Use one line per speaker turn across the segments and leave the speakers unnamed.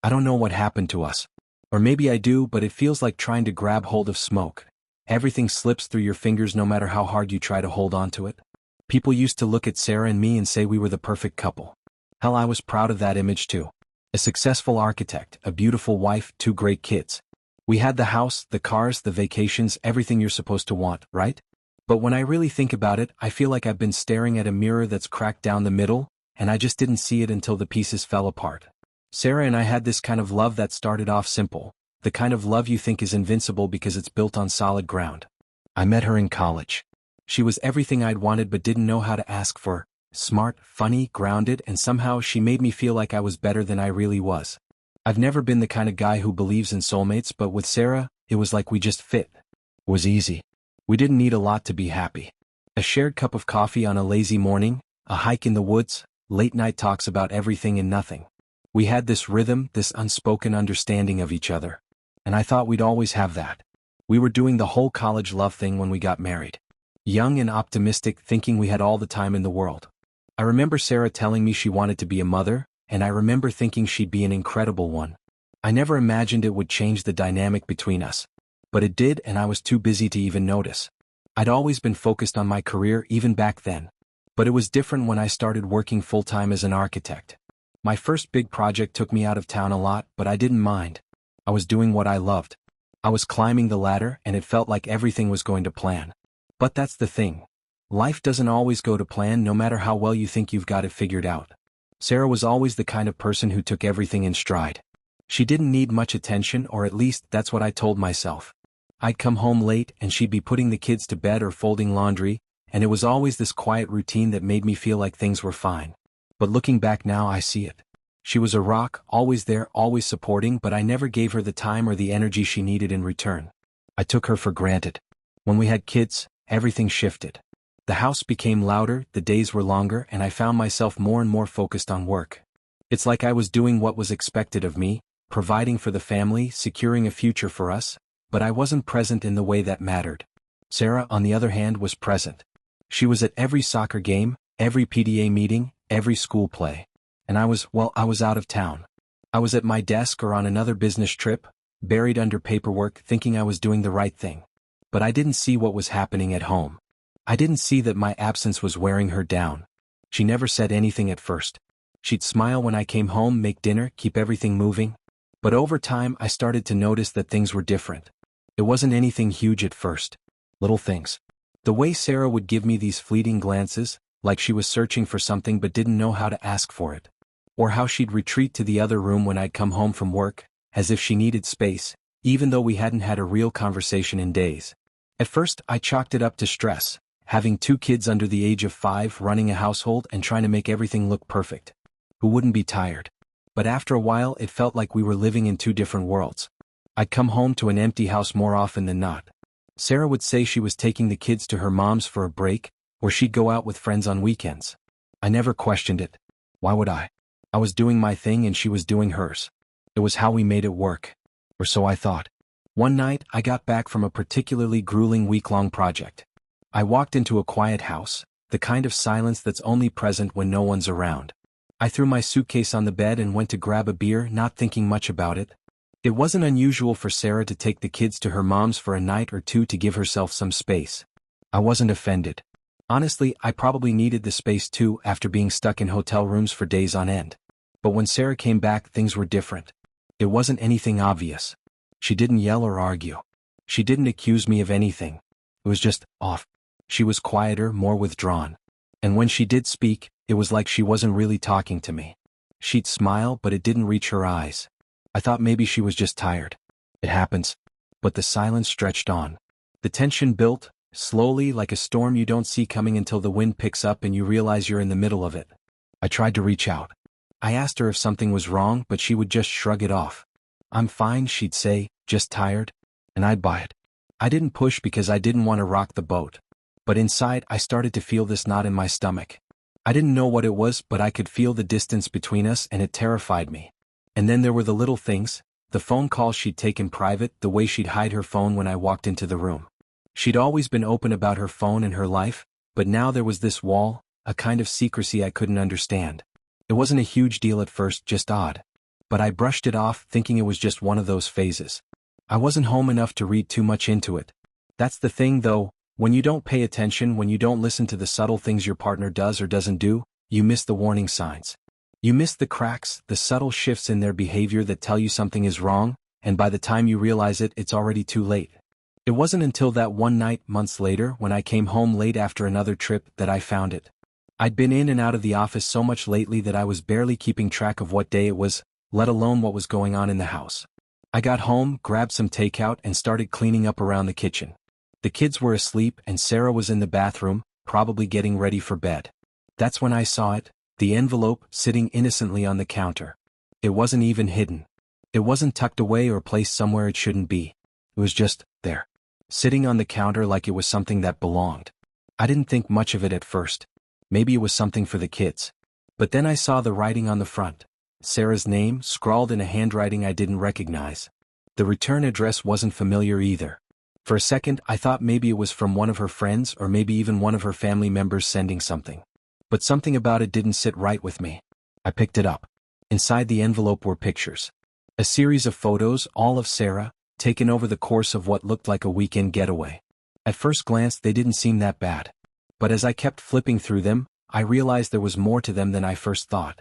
I don't know what happened to us. Or maybe I do, but it feels like trying to grab hold of smoke. Everything slips through your fingers no matter how hard you try to hold on to it. People used to look at Sarah and me and say we were the perfect couple. Hell, I was proud of that image too. A successful architect, a beautiful wife, 2 great kids. We had the house, the cars, the vacations, everything you're supposed to want, right? But when I really think about it, I feel like I've been staring at a mirror that's cracked down the middle, and I just didn't see it until the pieces fell apart. Sarah and I had this kind of love that started off simple, the kind of love you think is invincible because it's built on solid ground. I met her in college. She was everything I'd wanted but didn't know how to ask for. Smart, funny, grounded, and somehow she made me feel like I was better than I really was. I've never been the kind of guy who believes in soulmates, but with Sarah, it was like we just fit. It was easy. We didn't need a lot to be happy. A shared cup of coffee on a lazy morning, a hike in the woods, late night talks about everything and nothing. We had this rhythm, this unspoken understanding of each other. And I thought we'd always have that. We were doing the whole college love thing when we got married. Young and optimistic, thinking we had all the time in the world. I remember Sarah telling me she wanted to be a mother, and I remember thinking she'd be an incredible one. I never imagined it would change the dynamic between us. But it did, and I was too busy to even notice. I'd always been focused on my career even back then. But it was different when I started working full-time as an architect. My first big project took me out of town a lot, but I didn't mind. I was doing what I loved. I was climbing the ladder, and it felt like everything was going to plan. But that's the thing. Life doesn't always go to plan no matter how well you think you've got it figured out. Sarah was always the kind of person who took everything in stride. She didn't need much attention, or at least that's what I told myself. I'd come home late and she'd be putting the kids to bed or folding laundry, and it was always this quiet routine that made me feel like things were fine. But looking back now, I see it. She was a rock, always there, always supporting, but I never gave her the time or the energy she needed in return. I took her for granted. When we had kids, everything shifted. The house became louder, the days were longer, and I found myself more and more focused on work. It's like I was doing what was expected of me, providing for the family, securing a future for us, but I wasn't present in the way that mattered. Sarah, on the other hand, was present. She was at every soccer game, every PTA meeting, every school play. And I was out of town. I was at my desk or on another business trip, buried under paperwork, thinking I was doing the right thing. But I didn't see what was happening at home. I didn't see that my absence was wearing her down. She never said anything at first. She'd smile when I came home, make dinner, keep everything moving. But over time I started to notice that things were different. It wasn't anything huge at first. Little things. The way Sarah would give me these fleeting glances, like she was searching for something but didn't know how to ask for it. Or how she'd retreat to the other room when I'd come home from work, as if she needed space, even though we hadn't had a real conversation in days. At first I chalked it up to stress. Having 2 kids under the age of 5, running a household and trying to make everything look perfect. Who wouldn't be tired? But after a while it felt like we were living in 2 different worlds. I'd come home to an empty house more often than not. Sarah would say she was taking the kids to her mom's for a break, or she'd go out with friends on weekends. I never questioned it. Why would I? I was doing my thing and she was doing hers. It was how we made it work. Or so I thought. One night I got back from a particularly grueling week-long project. I walked into a quiet house, the kind of silence that's only present when no one's around. I threw my suitcase on the bed and went to grab a beer, not thinking much about it. It wasn't unusual for Sarah to take the kids to her mom's for a night or 2 to give herself some space. I wasn't offended. Honestly, I probably needed the space too after being stuck in hotel rooms for days on end. But when Sarah came back, things were different. It wasn't anything obvious. She didn't yell or argue. She didn't accuse me of anything. It was just off. She was quieter, more withdrawn. And when she did speak, it was like she wasn't really talking to me. She'd smile, but it didn't reach her eyes. I thought maybe she was just tired. It happens. But the silence stretched on. The tension built, slowly, like a storm you don't see coming until the wind picks up and you realize you're in the middle of it. I tried to reach out. I asked her if something was wrong, but she would just shrug it off. I'm fine, she'd say, just tired. And I'd buy it. I didn't push because I didn't want to rock the boat. But inside I started to feel this knot in my stomach. I didn't know what it was, but I could feel the distance between us and it terrified me. And then there were the little things, the phone calls she'd take in private, the way she'd hide her phone when I walked into the room. She'd always been open about her phone and her life, but now there was this wall, a kind of secrecy I couldn't understand. It wasn't a huge deal at first, just odd. but I brushed it off thinking it was just one of those phases. I wasn't home enough to read too much into it. That's the thing though, when you don't pay attention, when you don't listen to the subtle things your partner does or doesn't do, you miss the warning signs. You miss the cracks, the subtle shifts in their behavior that tell you something is wrong, and by the time you realize it, it's already too late. It wasn't until that one night, months later, when I came home late after another trip, that I found it. I'd been in and out of the office so much lately that I was barely keeping track of what day it was, let alone what was going on in the house. I got home, grabbed some takeout, and started cleaning up around the kitchen. The kids were asleep and Sarah was in the bathroom, probably getting ready for bed. That's when I saw it, the envelope sitting innocently on the counter. It wasn't even hidden. It wasn't tucked away or placed somewhere it shouldn't be. It was just there, sitting on the counter like it was something that belonged. I didn't think much of it at first. Maybe it was something for the kids. But then I saw the writing on the front. Sarah's name, scrawled in a handwriting I didn't recognize. The return address wasn't familiar either. For a second, I thought maybe it was from one of her friends or maybe even one of her family members sending something. But something about it didn't sit right with me. I picked it up. Inside the envelope were pictures. A series of photos, all of Sarah, taken over the course of what looked like a weekend getaway. At first glance, they didn't seem that bad. But as I kept flipping through them, I realized there was more to them than I first thought.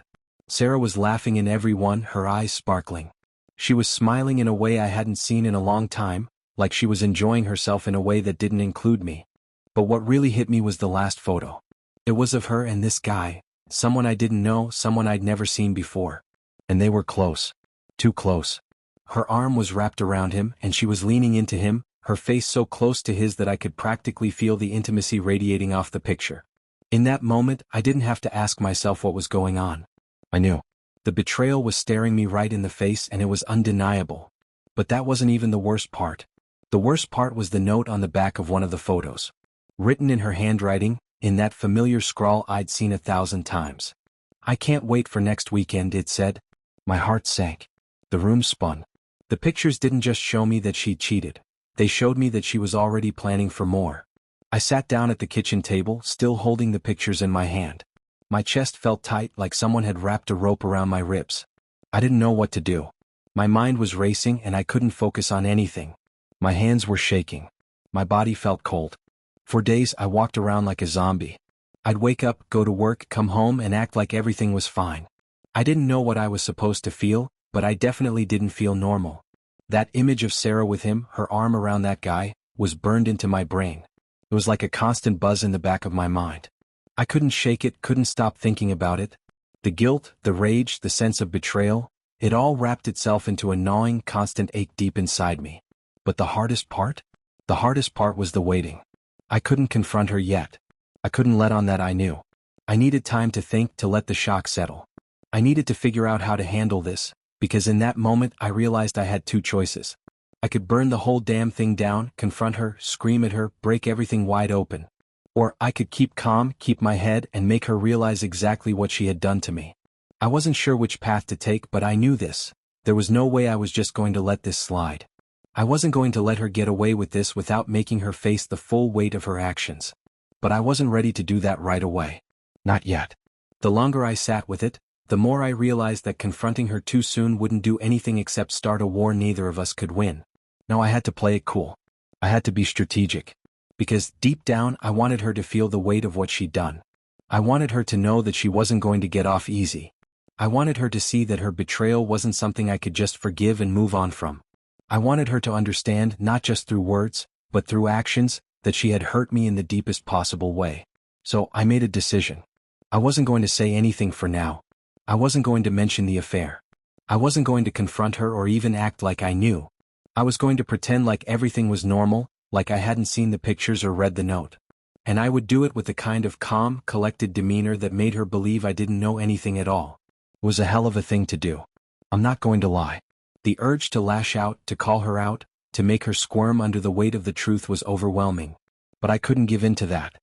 Sarah was laughing in every one, her eyes sparkling. She was smiling in a way I hadn't seen in a long time, like she was enjoying herself in a way that didn't include me. But what really hit me was the last photo. It was of her and this guy, someone I didn't know, someone I'd never seen before. And they were close. Too close. Her arm was wrapped around him and she was leaning into him, her face so close to his that I could practically feel the intimacy radiating off the picture. In that moment, I didn't have to ask myself what was going on. I knew. The betrayal was staring me right in the face and it was undeniable. But that wasn't even the worst part. The worst part was the note on the back of one of the photos. Written in her handwriting, in that familiar scrawl I'd seen 1,000 times. "I can't wait for next weekend," it said. My heart sank. The room spun. The pictures didn't just show me that she'd cheated. They showed me that she was already planning for more. I sat down at the kitchen table, still holding the pictures in my hand. My chest felt tight, like someone had wrapped a rope around my ribs. I didn't know what to do. My mind was racing and I couldn't focus on anything. My hands were shaking. My body felt cold. For days I walked around like a zombie. I'd wake up, go to work, come home and act like everything was fine. I didn't know what I was supposed to feel, but I definitely didn't feel normal. That image of Sarah with him, her arm around that guy, was burned into my brain. It was like a constant buzz in the back of my mind. I couldn't shake it, couldn't stop thinking about it. The guilt, the rage, the sense of betrayal, it all wrapped itself into a gnawing, constant ache deep inside me. But the hardest part? The hardest part was the waiting. I couldn't confront her yet. I couldn't let on that I knew. I needed time to think, to let the shock settle. I needed to figure out how to handle this, because in that moment I realized I had two choices. I could burn the whole damn thing down, confront her, scream at her, break everything wide open. Or I could keep calm, keep my head, and make her realize exactly what she had done to me. I wasn't sure which path to take, but I knew this. There was no way I was just going to let this slide. I wasn't going to let her get away with this without making her face the full weight of her actions. But I wasn't ready to do that right away. Not yet. The longer I sat with it, the more I realized that confronting her too soon wouldn't do anything except start a war neither of us could win. No, I had to play it cool. I had to be strategic. Because deep down I wanted her to feel the weight of what she'd done. I wanted her to know that she wasn't going to get off easy. I wanted her to see that her betrayal wasn't something I could just forgive and move on from. I wanted her to understand, not just through words, but through actions, that she had hurt me in the deepest possible way. So I made a decision. I wasn't going to say anything for now. I wasn't going to mention the affair. I wasn't going to confront her or even act like I knew. I was going to pretend like everything was normal, like I hadn't seen the pictures or read the note. And I would do it with the kind of calm, collected demeanor that made her believe I didn't know anything at all. It was a hell of a thing to do. I'm not going to lie. The urge to lash out, to call her out, to make her squirm under the weight of the truth was overwhelming. But I couldn't give in to that.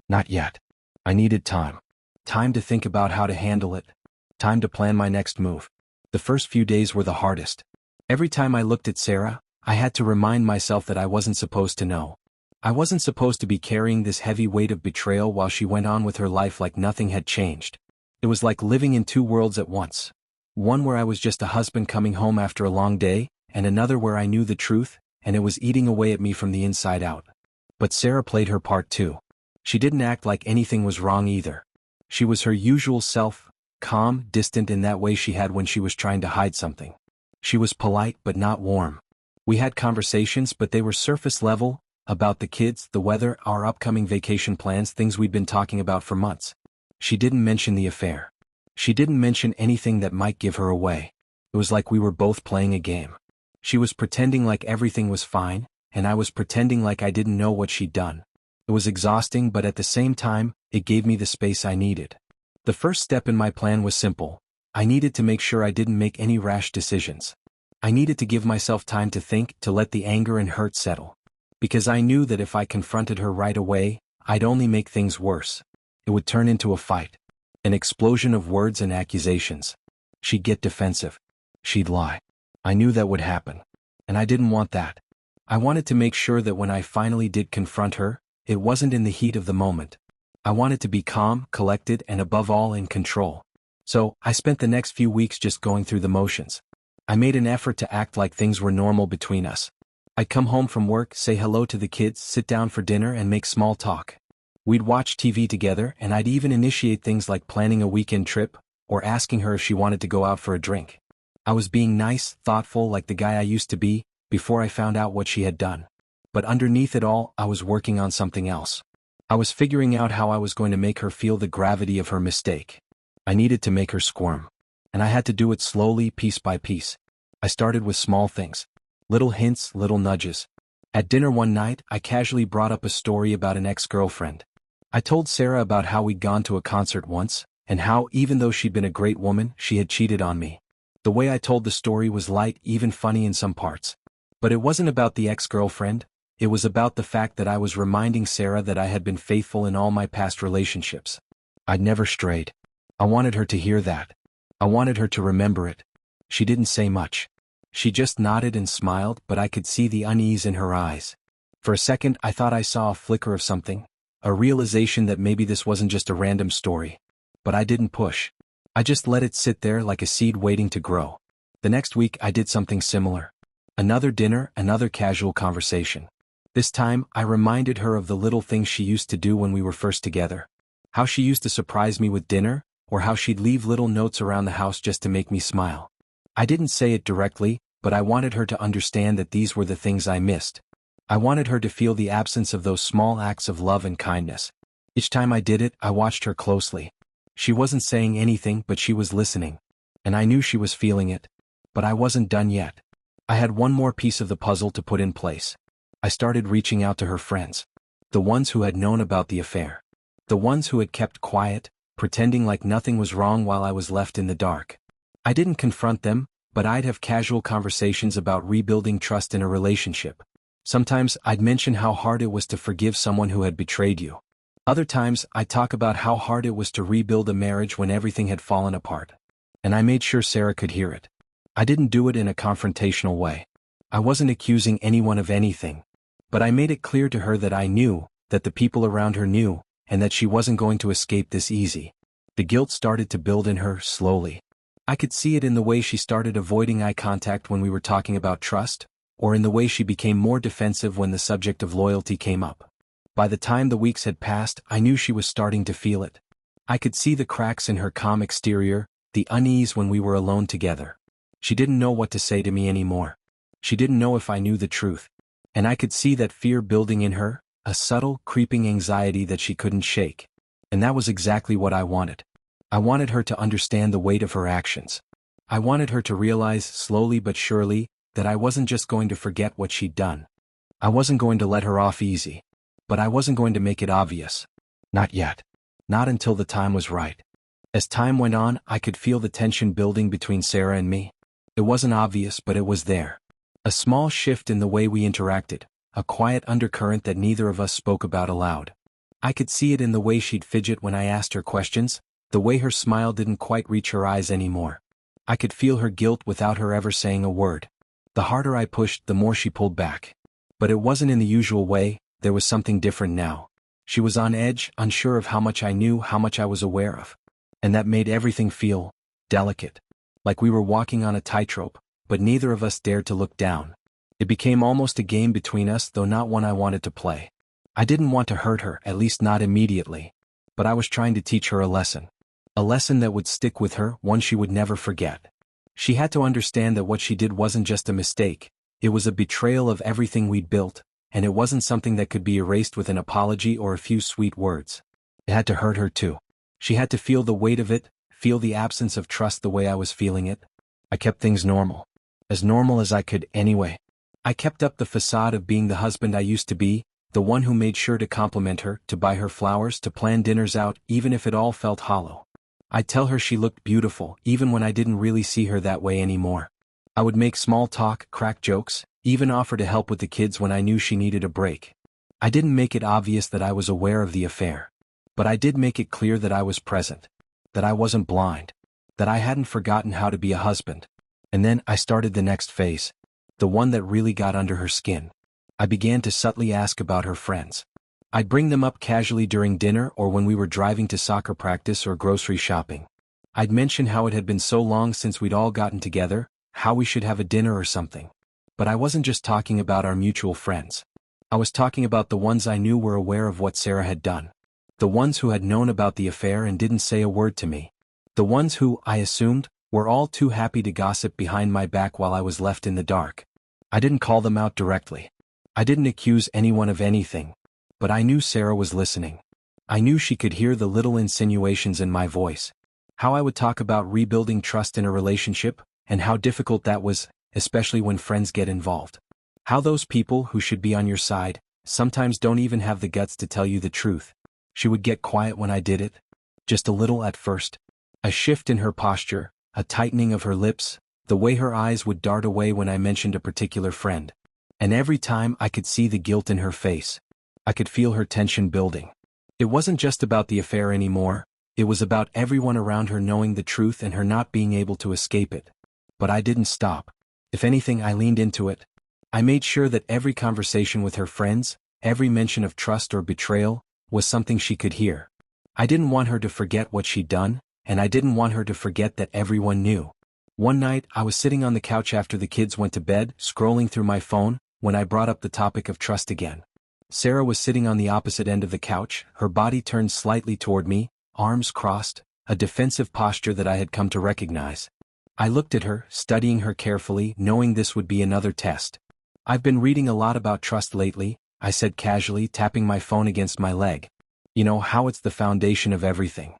Not yet. I needed time. Time to think about how to handle it. Time to plan my next move. The first few days were the hardest. Every time I looked at Sarah, I had to remind myself that I wasn't supposed to know. I wasn't supposed to be carrying this heavy weight of betrayal while she went on with her life like nothing had changed. It was like living in two worlds at once. One where I was just a husband coming home after a long day, and another where I knew the truth, and it was eating away at me from the inside out. But Sarah played her part too. She didn't act like anything was wrong either. She was her usual self, calm, distant in that way she had when she was trying to hide something. She was polite but not warm. We had conversations, but they were surface level, about the kids, the weather, our upcoming vacation plans, things we'd been talking about for months. She didn't mention the affair. She didn't mention anything that might give her away. It was like we were both playing a game. She was pretending like everything was fine, and I was pretending like I didn't know what she'd done. It was exhausting, but at the same time, it gave me the space I needed. The first step in my plan was simple. I needed to make sure I didn't make any rash decisions. I needed to give myself time to think, to let the anger and hurt settle. Because I knew that if I confronted her right away, I'd only make things worse. It would turn into a fight. An explosion of words and accusations. She'd get defensive. She'd lie. I knew that would happen. And I didn't want that. I wanted to make sure that when I finally did confront her, it wasn't in the heat of the moment. I wanted to be calm, collected, and above all in control. So, I spent the next few weeks just going through the motions. I made an effort to act like things were normal between us. I'd come home from work, say hello to the kids, sit down for dinner and make small talk. We'd watch TV together, and I'd even initiate things like planning a weekend trip, or asking her if she wanted to go out for a drink. I was being nice, thoughtful, like the guy I used to be, before I found out what she had done. But underneath it all, I was working on something else. I was figuring out how I was going to make her feel the gravity of her mistake. I needed to make her squirm. And I had to do it slowly, piece by piece. I started with small things. Little hints, little nudges. At dinner one night, I casually brought up a story about an ex-girlfriend. I told Sarah about how we'd gone to a concert once, and how, even though she'd been a great woman, she had cheated on me. The way I told the story was light, even funny in some parts. But it wasn't about the ex-girlfriend, it was about the fact that I was reminding Sarah that I had been faithful in all my past relationships. I'd never strayed. I wanted her to hear that. I wanted her to remember it. She didn't say much. She just nodded and smiled, but I could see the unease in her eyes. For a second, I thought I saw a flicker of something, a realization that maybe this wasn't just a random story. But I didn't push. I just let it sit there like a seed waiting to grow. The next week, I did something similar. Another dinner, another casual conversation. This time, I reminded her of the little things she used to do when we were first together. How she used to surprise me with dinner, or how she'd leave little notes around the house just to make me smile. I didn't say it directly, but I wanted her to understand that these were the things I missed. I wanted her to feel the absence of those small acts of love and kindness. Each time I did it, I watched her closely. She wasn't saying anything, but she was listening. And I knew she was feeling it. But I wasn't done yet. I had one more piece of the puzzle to put in place. I started reaching out to her friends. The ones who had known about the affair. The ones who had kept quiet, pretending like nothing was wrong while I was left in the dark. I didn't confront them, but I'd have casual conversations about rebuilding trust in a relationship. Sometimes I'd mention how hard it was to forgive someone who had betrayed you. Other times I'd talk about how hard it was to rebuild a marriage when everything had fallen apart. And I made sure Sarah could hear it. I didn't do it in a confrontational way. I wasn't accusing anyone of anything. But I made it clear to her that I knew, that the people around her knew, and that she wasn't going to escape this easy. The guilt started to build in her, slowly. I could see it in the way she started avoiding eye contact when we were talking about trust, or in the way she became more defensive when the subject of loyalty came up. By the time the weeks had passed, I knew she was starting to feel it. I could see the cracks in her calm exterior, the unease when we were alone together. She didn't know what to say to me anymore. She didn't know if I knew the truth. And I could see that fear building in her, a subtle, creeping anxiety that she couldn't shake. And that was exactly what I wanted. I wanted her to understand the weight of her actions. I wanted her to realize, slowly but surely, that I wasn't just going to forget what she'd done. I wasn't going to let her off easy. But I wasn't going to make it obvious. Not yet. Not until the time was right. As time went on, I could feel the tension building between Sarah and me. It wasn't obvious, but it was there. A small shift in the way we interacted, a quiet undercurrent that neither of us spoke about aloud. I could see it in the way she'd fidget when I asked her questions, the way her smile didn't quite reach her eyes anymore. I could feel her guilt without her ever saying a word. The harder I pushed, the more she pulled back. But it wasn't in the usual way, there was something different now. She was on edge, unsure of how much I knew, how much I was aware of. And that made everything feel delicate. like we were walking on a tightrope, but neither of us dared to look down. It became almost a game between us, though not one I wanted to play. I didn't want to hurt her, at least not immediately. But I was trying to teach her a lesson. A lesson that would stick with her, one she would never forget. She had to understand that what she did wasn't just a mistake, it was a betrayal of everything we'd built, and it wasn't something that could be erased with an apology or a few sweet words. It had to hurt her too. She had to feel the weight of it, feel the absence of trust the way I was feeling it. I kept things normal. As normal as I could anyway. I kept up the facade of being the husband I used to be, the one who made sure to compliment her, to buy her flowers, to plan dinners out, even if it all felt hollow. I'd tell her she looked beautiful, even when I didn't really see her that way anymore. I would make small talk, crack jokes, even offer to help with the kids when I knew she needed a break. I didn't make it obvious that I was aware of the affair. But I did make it clear that I was present. That I wasn't blind. That I hadn't forgotten how to be a husband. And then I started the next phase. The one that really got under her skin. I began to subtly ask about her friends. I'd bring them up casually during dinner or when we were driving to soccer practice or grocery shopping. I'd mention how it had been so long since we'd all gotten together, how we should have a dinner or something. But I wasn't just talking about our mutual friends. I was talking about the ones I knew were aware of what Sarah had done. The ones who had known about the affair and didn't say a word to me. The ones who, I assumed, were all too happy to gossip behind my back while I was left in the dark. I didn't call them out directly. I didn't accuse anyone of anything. But I knew Sarah was listening. I knew she could hear the little insinuations in my voice. How I would talk about rebuilding trust in a relationship, and how difficult that was, especially when friends get involved. How those people who should be on your side, sometimes don't even have the guts to tell you the truth. She would get quiet when I did it. Just a little at first. A shift in her posture, a tightening of her lips, the way her eyes would dart away when I mentioned a particular friend. And every time I could see the guilt in her face. I could feel her tension building. It wasn't just about the affair anymore, it was about everyone around her knowing the truth and her not being able to escape it. But I didn't stop. If anything, I leaned into it. I made sure that every conversation with her friends, every mention of trust or betrayal, was something she could hear. I didn't want her to forget what she'd done, and I didn't want her to forget that everyone knew. One night, I was sitting on the couch after the kids went to bed, scrolling through my phone, when I brought up the topic of trust again. Sarah was sitting on the opposite end of the couch, her body turned slightly toward me, arms crossed, a defensive posture that I had come to recognize. I looked at her, studying her carefully, knowing this would be another test. "I've been reading a lot about trust lately," I said casually, tapping my phone against my leg. "You know how it's the foundation of everything.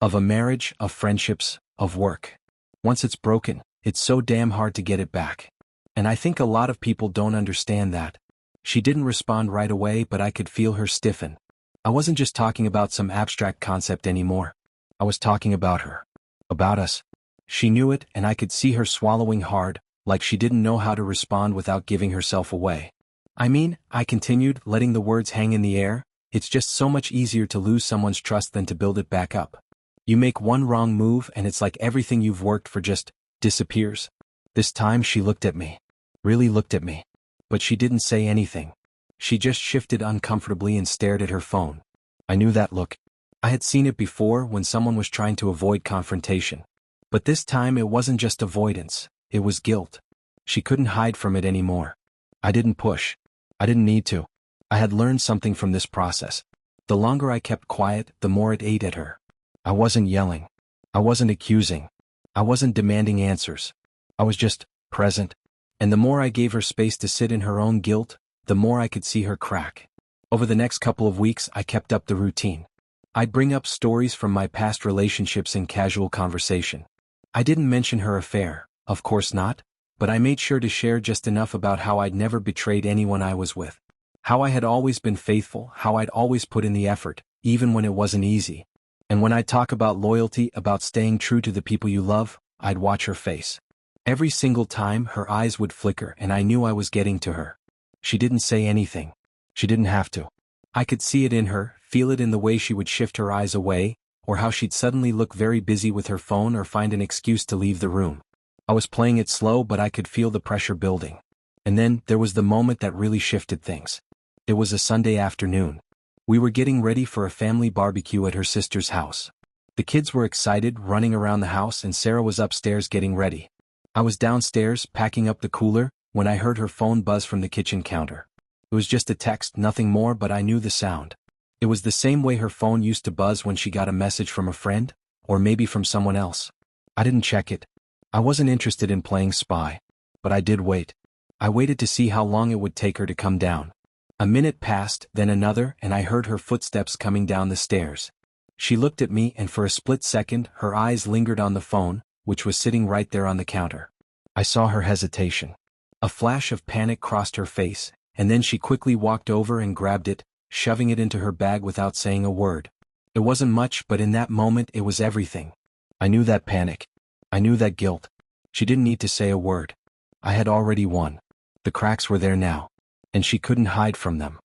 Of a marriage, of friendships, of work. Once it's broken, it's so damn hard to get it back. And I think a lot of people don't understand that." She didn't respond right away, but I could feel her stiffen. I wasn't just talking about some abstract concept anymore. I was talking about her. About us. She knew it, and I could see her swallowing hard, like she didn't know how to respond without giving herself away. "I mean," I continued, letting the words hang in the air, "it's just so much easier to lose someone's trust than to build it back up. You make one wrong move and it's like everything you've worked for just disappears." This time she looked at me. Really looked at me. But she didn't say anything. She just shifted uncomfortably and stared at her phone. I knew that look. I had seen it before when someone was trying to avoid confrontation. But this time it wasn't just avoidance, it was guilt. She couldn't hide from it anymore. I didn't push. I didn't need to. I had learned something from this process. The longer I kept quiet, the more it ate at her. I wasn't yelling. I wasn't accusing. I wasn't demanding answers. I was just present. And the more I gave her space to sit in her own guilt, the more I could see her crack. Over the next couple of weeks, I kept up the routine. I'd bring up stories from my past relationships in casual conversation. I didn't mention her affair, of course not, but I made sure to share just enough about how I'd never betrayed anyone I was with. How I had always been faithful, how I'd always put in the effort, even when it wasn't easy. And when I'd talk about loyalty, about staying true to the people you love, I'd watch her face. Every single time, her eyes would flicker and I knew I was getting to her. She didn't say anything. She didn't have to. I could see it in her, feel it in the way she would shift her eyes away, or how she'd suddenly look very busy with her phone or find an excuse to leave the room. I was playing it slow, but I could feel the pressure building. And then, there was the moment that really shifted things. It was a Sunday afternoon. We were getting ready for a family barbecue at her sister's house. The kids were excited, running around the house, and Sarah was upstairs getting ready. I was downstairs, packing up the cooler, when I heard her phone buzz from the kitchen counter. It was just a text, nothing more, but I knew the sound. It was the same way her phone used to buzz when she got a message from a friend, or maybe from someone else. I didn't check it. I wasn't interested in playing spy. But I did wait. I waited to see how long it would take her to come down. A minute passed, then another, and I heard her footsteps coming down the stairs. She looked at me, and for a split second, her eyes lingered on the phone, which was sitting right there on the counter. I saw her hesitation. A flash of panic crossed her face, and then she quickly walked over and grabbed it, shoving it into her bag without saying a word. It wasn't much, but in that moment it was everything. I knew that panic. I knew that guilt. She didn't need to say a word. I had already won. The cracks were there now. And she couldn't hide from them.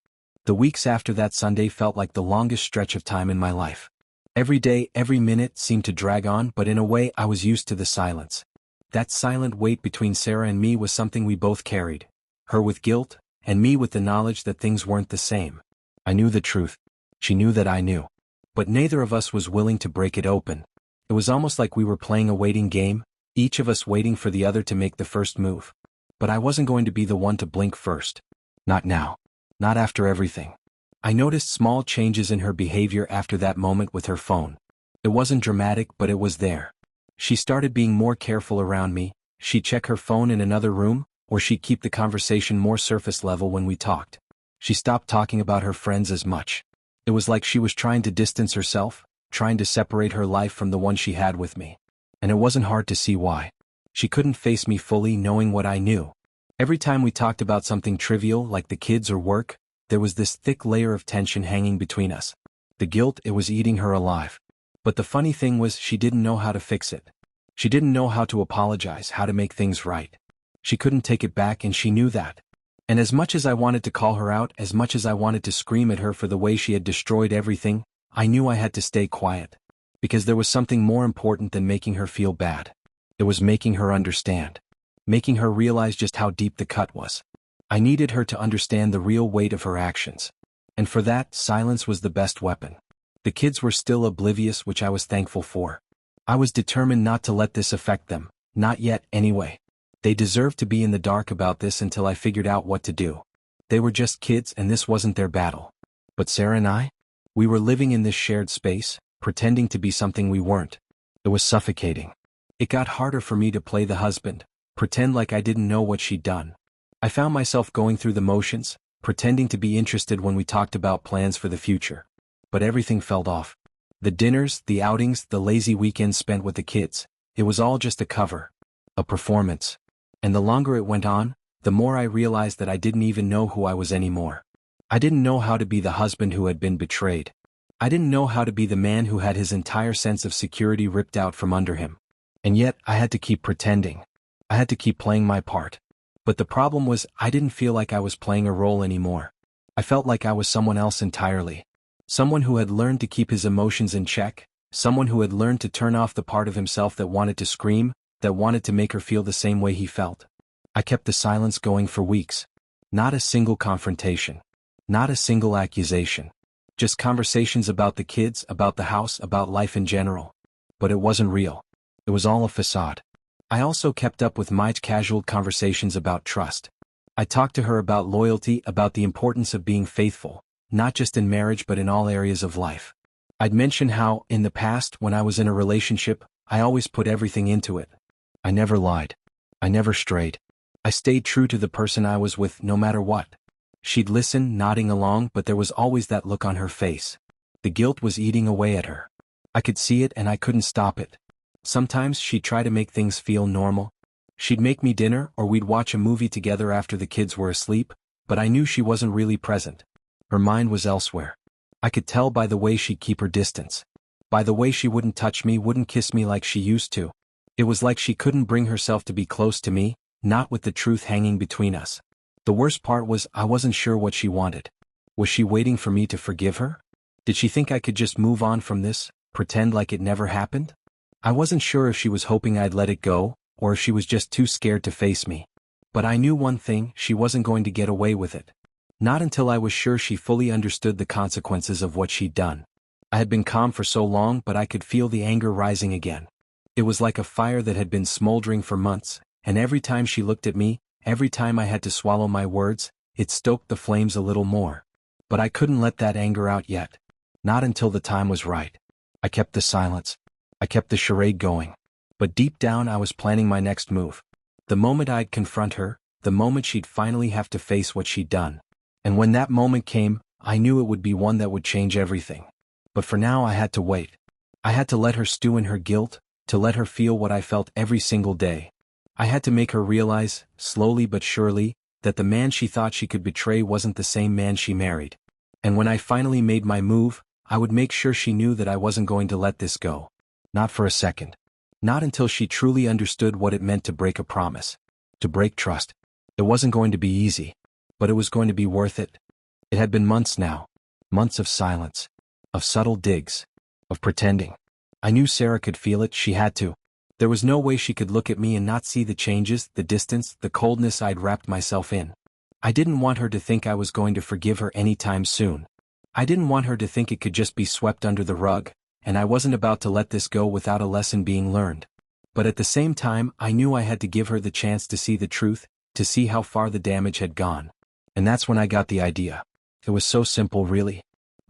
The weeks after that Sunday felt like the longest stretch of time in my life. Every day, every minute seemed to drag on, but in a way I was used to the silence. That silent weight between Sarah and me was something we both carried. Her with guilt, and me with the knowledge that things weren't the same. I knew the truth. She knew that I knew. But neither of us was willing to break it open. It was almost like we were playing a waiting game, each of us waiting for the other to make the first move. But I wasn't going to be the one to blink first. Not now. Not after everything. I noticed small changes in her behavior after that moment with her phone. It wasn't dramatic, but it was there. She started being more careful around me. She'd check her phone in another room, or she'd keep the conversation more surface level when we talked. She stopped talking about her friends as much. It was like she was trying to distance herself, trying to separate her life from the one she had with me. And it wasn't hard to see why. She couldn't face me fully, knowing what I knew. Every time we talked about something trivial like the kids or work, there was this thick layer of tension hanging between us. The guilt, it was eating her alive. But the funny thing was, she didn't know how to fix it. She didn't know how to apologize, how to make things right. She couldn't take it back, and she knew that. And as much as I wanted to call her out, as much as I wanted to scream at her for the way she had destroyed everything, I knew I had to stay quiet. Because there was something more important than making her feel bad. It was making her understand. Making her realize just how deep the cut was. I needed her to understand the real weight of her actions. And for that, silence was the best weapon. The kids were still oblivious, which I was thankful for. I was determined not to let this affect them, not yet, anyway. They deserved to be in the dark about this until I figured out what to do. They were just kids, and this wasn't their battle. But Sarah and I? We were living in this shared space, pretending to be something we weren't. It was suffocating. It got harder for me to play the husband, pretend like I didn't know what she'd done. I found myself going through the motions, pretending to be interested when we talked about plans for the future. But everything felt off. The dinners, the outings, the lazy weekends spent with the kids, it was all just a cover. A performance. And the longer it went on, the more I realized that I didn't even know who I was anymore. I didn't know how to be the husband who had been betrayed. I didn't know how to be the man who had his entire sense of security ripped out from under him. And yet, I had to keep pretending. I had to keep playing my part. But the problem was, I didn't feel like I was playing a role anymore. I felt like I was someone else entirely. Someone who had learned to keep his emotions in check, someone who had learned to turn off the part of himself that wanted to scream, that wanted to make her feel the same way he felt. I kept the silence going for weeks. Not a single confrontation. Not a single accusation. Just conversations about the kids, about the house, about life in general. But it wasn't real. It was all a facade. I also kept up with my casual conversations about trust. I talked to her about loyalty, about the importance of being faithful, not just in marriage but in all areas of life. I'd mention how, in the past, when I was in a relationship, I always put everything into it. I never lied. I never strayed. I stayed true to the person I was with no matter what. She'd listen, nodding along, but there was always that look on her face. The guilt was eating away at her. I could see it and I couldn't stop it. Sometimes she'd try to make things feel normal. She'd make me dinner or we'd watch a movie together after the kids were asleep, but I knew she wasn't really present. Her mind was elsewhere. I could tell by the way she'd keep her distance. By the way she wouldn't touch me, wouldn't kiss me like she used to. It was like she couldn't bring herself to be close to me, not with the truth hanging between us. The worst part was I wasn't sure what she wanted. Was she waiting for me to forgive her? Did she think I could just move on from this, pretend like it never happened? I wasn't sure if she was hoping I'd let it go, or if she was just too scared to face me. But I knew one thing, she wasn't going to get away with it. Not until I was sure she fully understood the consequences of what she'd done. I had been calm for so long, but I could feel the anger rising again. It was like a fire that had been smoldering for months, and every time she looked at me, every time I had to swallow my words, it stoked the flames a little more. But I couldn't let that anger out yet. Not until the time was right. I kept the silence. I kept the charade going. But deep down I was planning my next move. The moment I'd confront her, the moment she'd finally have to face what she'd done. And when that moment came, I knew it would be one that would change everything. But for now I had to wait. I had to let her stew in her guilt, to let her feel what I felt every single day. I had to make her realize, slowly but surely, that the man she thought she could betray wasn't the same man she married. And when I finally made my move, I would make sure she knew that I wasn't going to let this go. Not for a second. Not until she truly understood what it meant to break a promise. To break trust. It wasn't going to be easy. But it was going to be worth it. It had been months now. Months of silence. Of subtle digs. Of pretending. I knew Sarah could feel it, she had to. There was no way she could look at me and not see the changes, the distance, the coldness I'd wrapped myself in. I didn't want her to think I was going to forgive her anytime soon. I didn't want her to think it could just be swept under the rug, and I wasn't about to let this go without a lesson being learned. But at the same time, I knew I had to give her the chance to see the truth, to see how far the damage had gone. And that's when I got the idea. It was so simple, really.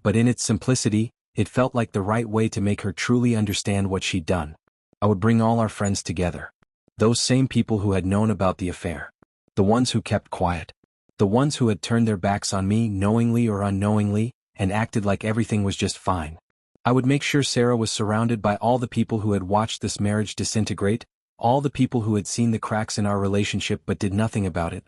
But in its simplicity, it felt like the right way to make her truly understand what she'd done. I would bring all our friends together. Those same people who had known about the affair. The ones who kept quiet. The ones who had turned their backs on me knowingly or unknowingly, and acted like everything was just fine. I would make sure Sarah was surrounded by all the people who had watched this marriage disintegrate, all the people who had seen the cracks in our relationship but did nothing about it.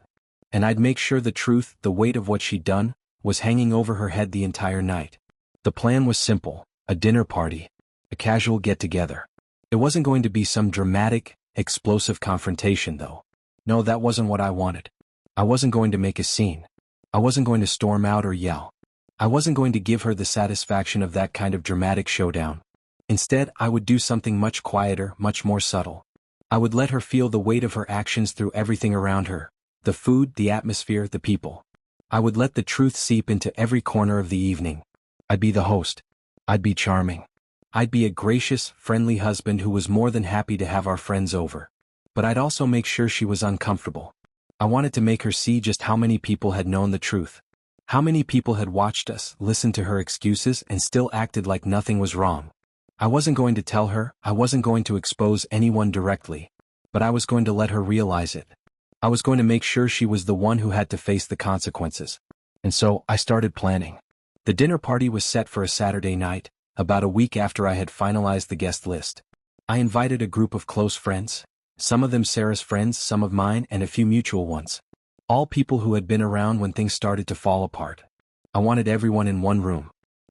And I'd make sure the truth, the weight of what she'd done, was hanging over her head the entire night. The plan was simple, a dinner party. A casual get-together. It wasn't going to be some dramatic, explosive confrontation though. No, that wasn't what I wanted. I wasn't going to make a scene. I wasn't going to storm out or yell. I wasn't going to give her the satisfaction of that kind of dramatic showdown. Instead, I would do something much quieter, much more subtle. I would let her feel the weight of her actions through everything around her. The food, the atmosphere, the people. I would let the truth seep into every corner of the evening. I'd be the host. I'd be charming. I'd be a gracious, friendly husband who was more than happy to have our friends over. But I'd also make sure she was uncomfortable. I wanted to make her see just how many people had known the truth. How many people had watched us, listened to her excuses, and still acted like nothing was wrong. I wasn't going to tell her, I wasn't going to expose anyone directly. But I was going to let her realize it. I was going to make sure she was the one who had to face the consequences. And so, I started planning. The dinner party was set for a Saturday night, about a week after I had finalized the guest list. I invited a group of close friends, some of them Sarah's friends, some of mine, and a few mutual ones. All people who had been around when things started to fall apart. I wanted everyone in one room.